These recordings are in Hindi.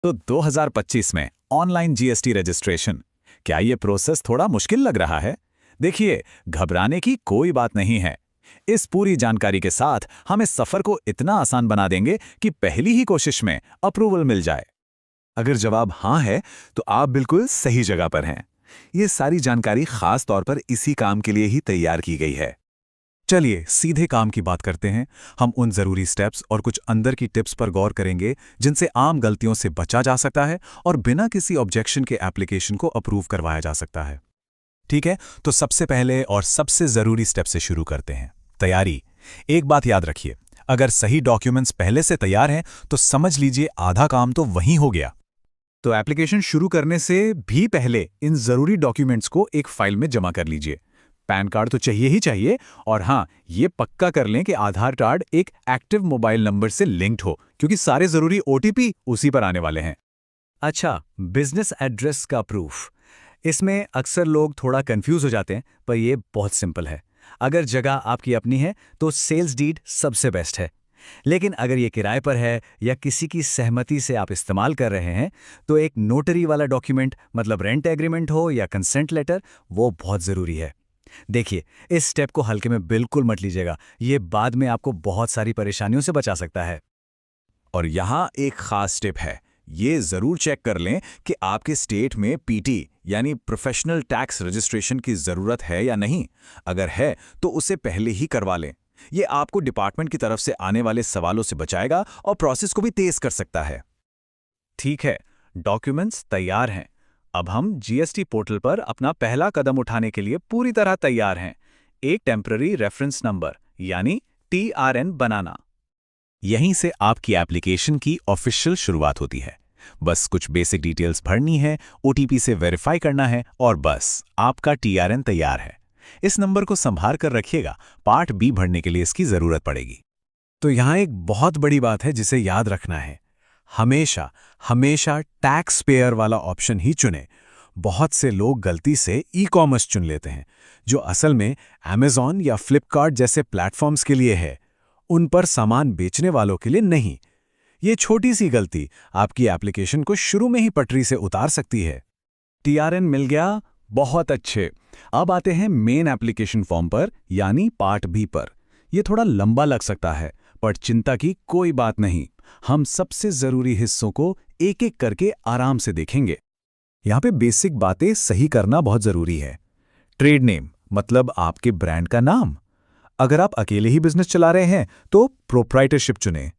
तो 2025 में ऑनलाइन जीएसटी रजिस्ट्रेशन, क्या ये प्रोसेस थोड़ा मुश्किल लग रहा है? देखिए, घबराने की कोई बात नहीं है। इस पूरी जानकारी के साथ हम इस सफर को इतना आसान बना देंगे कि पहली ही कोशिश में अप्रूवल मिल जाए। अगर जवाब हाँ है, तो आप बिल्कुल सही जगह पर हैं। ये सारी जानकारी खास तौर पर इसी काम के लिए ही तैयार की गई है। चलिए सीधे काम की बात करते हैं। हम उन जरूरी स्टेप्स और कुछ अंदर की टिप्स पर गौर करेंगे जिनसे आम गलतियों से बचा जा सकता है और बिना किसी ऑब्जेक्शन के एप्लीकेशन को अप्रूव करवाया जा सकता है। ठीक है, तो सबसे पहले और सबसे जरूरी स्टेप से शुरू करते हैं, तैयारी। एक बात याद रखिए, अगर सही डॉक्यूमेंट्स पहले से तैयार हैं तो समझ लीजिए आधा काम तो वहीं हो गया। तो एप्लीकेशन शुरू करने से भी पहले इन जरूरी डॉक्यूमेंट्स को एक फाइल में जमा कर लीजिए। पैन कार्ड तो चाहिए ही चाहिए, और हाँ, ये पक्का कर लें कि आधार कार्ड एक एक्टिव मोबाइल नंबर से लिंक्ड हो, क्योंकि सारे जरूरी ओटीपी उसी पर आने वाले हैं। अच्छा, बिजनेस एड्रेस का प्रूफ। इसमें अक्सर लोग थोड़ा कंफ्यूज हो जाते हैं, पर ये बहुत सिंपल है। अगर जगह आपकी अपनी है तो सेल्स डीड सबसे बेस्ट है, लेकिन अगर ये किराए पर है या किसी की सहमति से आप इस्तेमाल कर रहे हैं तो एक नोटरी वाला डॉक्यूमेंट, मतलब रेंट एग्रीमेंट हो या कंसेंट लेटर, वो बहुत ज़रूरी है। देखिए, इस स्टेप को हल्के में बिल्कुल मत लीजिएगा, ये बाद में आपको बहुत सारी परेशानियों से बचा सकता है। और यहाँ एक खास टिप है, ये जरूर चेक कर लें कि आपके स्टेट में पीटी यानी प्रोफेशनल टैक्स रजिस्ट्रेशन की जरूरत है या नहीं। अगर है तो उसे पहले ही करवा लें। ये आपको डिपार्टमेंट की तरफ से आने वाले सवालों से बचाएगा और प्रोसेस को भी तेज कर सकता है। ठीक है, डॉक्यूमेंट्स तैयार हैं। अब हम जीएसटी पोर्टल पर अपना पहला कदम उठाने के लिए पूरी तरह तैयार हैं, एक टेम्पररी रेफरेंस नंबर यानी टीआरएन बनाना। यहीं से आपकी एप्लीकेशन की ऑफिशियल शुरुआत होती है। बस कुछ बेसिक डिटेल्स भरनी है, ओटीपी से वेरीफाई करना है और बस आपका टीआरएन तैयार है। इस नंबर को संभाल कर रखिएगा, पार्ट बी भरने के लिए इसकी जरूरत पड़ेगी। तो यहाँ एक बहुत बड़ी बात है जिसे याद रखना है, हमेशा हमेशा टैक्स पेयर वाला ऑप्शन ही चुनें। बहुत से लोग गलती से ई कॉमर्स चुन लेते हैं, जो असल में अमेज़न या फ्लिपकार्ट जैसे प्लेटफॉर्म्स के लिए है, उन पर सामान बेचने वालों के लिए नहीं। ये छोटी सी गलती आपकी एप्लीकेशन को शुरू में ही पटरी से उतार सकती है। टीआरएन मिल गया, बहुत अच्छे। अब आते हैं मेन एप्लीकेशन फॉर्म पर, यानी पार्ट बी पर। यह थोड़ा लंबा लग सकता है, पर चिंता की कोई बात नहीं। हम सबसे जरूरी हिस्सों को एक एक करके आराम से देखेंगे। यहाँ पे बेसिक बातें सही करना बहुत जरूरी है। ट्रेड नेम, मतलब आपके ब्रांड का नाम। अगर आप अकेले ही बिजनेस चला रहे हैं तो प्रोप्राइटरशिप चुनें।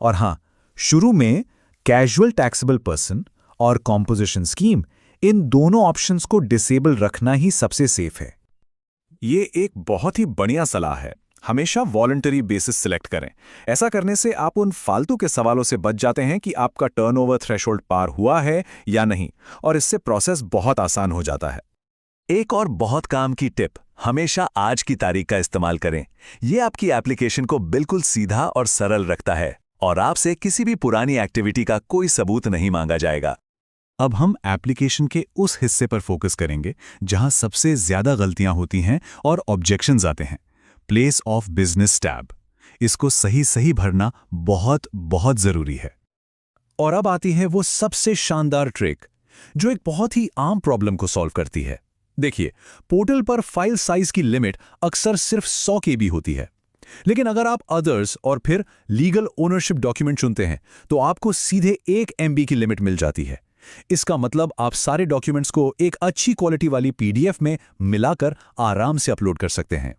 और हां, शुरू में कैजुअल टैक्सेबल पर्सन और कॉम्पोजिशन स्कीम, इन दोनों ऑप्शंस को डिसेबल रखना ही सबसे सेफ है। ये एक बहुत ही बढ़िया सलाह है। हमेशा वॉलंटरी बेसिस सिलेक्ट करें। ऐसा करने से आप उन फालतू के सवालों से बच जाते हैं कि आपका टर्नओवर थ्रेशोल्ड पार हुआ है या नहीं, और इससे प्रोसेस बहुत आसान हो जाता है। एक और बहुत काम की टिप, हमेशा आज की तारीख का इस्तेमाल करें। यह आपकी एप्लीकेशन को बिल्कुल सीधा और सरल रखता है और आपसे किसी भी पुरानी एक्टिविटी का कोई सबूत नहीं मांगा जाएगा। अब हम एप्लीकेशन के उस हिस्से पर फोकस करेंगे जहां सबसे ज्यादा गलतियां होती हैं और ऑब्जेक्शंस आते हैं, प्लेस ऑफ बिजनेस टैब। इसको सही सही भरना बहुत बहुत जरूरी है। और अब आती है वो सबसे शानदार ट्रिक जो एक बहुत ही आम प्रॉब्लम को सॉल्व करती है। देखिए, पोर्टल पर फाइल साइज की लिमिट अक्सर सिर्फ 100 केबी होती है, लेकिन अगर आप अदर्स और फिर लीगल ओनरशिप डॉक्यूमेंट चुनते हैं तो आपको सीधे 1 MB की लिमिट मिल जाती है। इसका मतलब आप सारे डॉक्यूमेंट्स को एक अच्छी क्वालिटी वाली PDF में मिलाकर आराम से अपलोड कर सकते हैं।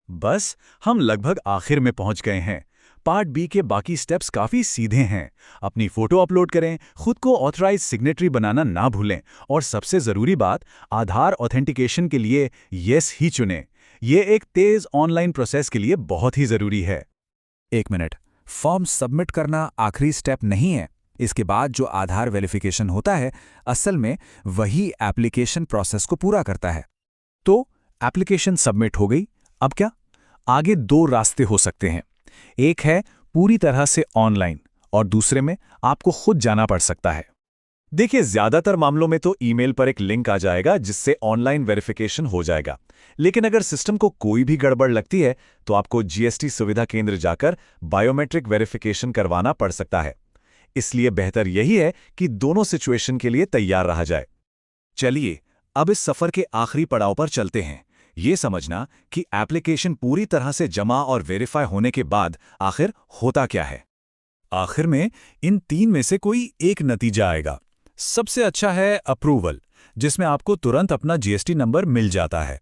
बस हम लगभग आखिर में पहुंच गए हैं। पार्ट बी के बाकी स्टेप्स काफी सीधे हैं। अपनी फोटो अपलोड करें, खुद को ऑथराइज सिग्नेटरी बनाना ना भूलें, और सबसे जरूरी बात, आधार ऑथेंटिकेशन के लिए येस ही चुनें। यह एक तेज ऑनलाइन प्रोसेस के लिए बहुत ही जरूरी है। 1 मिनट, फॉर्म सबमिट करना आखिरी स्टेप नहीं है। इसके बाद जो आधार वेरिफिकेशन होता है, असल में वही एप्लीकेशन प्रोसेस को पूरा करता है। तो एप्लीकेशन सबमिट हो गई, अब क्या? आगे 2 रास्ते हो सकते हैं। एक है पूरी तरह से ऑनलाइन, और दूसरे में आपको खुद जाना पड़ सकता है। देखिए, ज्यादातर मामलों में तो ईमेल पर एक लिंक आ जाएगा जिससे ऑनलाइन वेरिफिकेशन हो जाएगा। लेकिन अगर सिस्टम को कोई भी गड़बड़ लगती है तो आपको जीएसटी सुविधा केंद्र जाकर बायोमेट्रिक वेरिफिकेशन करवाना पड़ सकता है। इसलिए बेहतर यही है कि दोनों सिचुएशन के लिए तैयार रहा जाए। चलिए अब इस सफर के आखिरी पड़ाव पर चलते हैं, ये समझना कि एप्लीकेशन पूरी तरह से जमा और वेरीफाई होने के बाद आखिर होता क्या है। आखिर में इन 3 में से कोई एक नतीजा आएगा। सबसे अच्छा है अप्रूवल, जिसमें आपको तुरंत अपना जीएसटी नंबर मिल जाता है।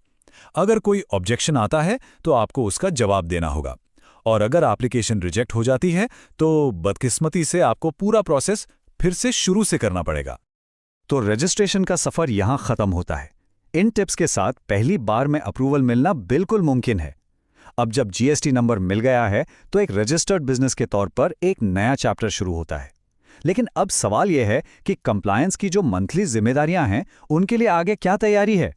अगर कोई ऑब्जेक्शन आता है तो आपको उसका जवाब देना होगा, और अगर एप्लीकेशन रिजेक्ट हो जाती है तो बदकिस्मती से आपको पूरा प्रोसेस फिर से शुरू से करना पड़ेगा। तो रजिस्ट्रेशन का सफर यहां खत्म होता है। इन टिप्स के साथ पहली बार में अप्रूवल मिलना बिल्कुल मुमकिन है। अब जब जीएसटी नंबर मिल गया है तो एक रजिस्टर्ड बिजनेस के तौर पर एक नया चैप्टर शुरू होता है। लेकिन अब सवाल यह है कि कंप्लायंस की जो मंथली जिम्मेदारियां हैं, उनके लिए आगे क्या तैयारी है।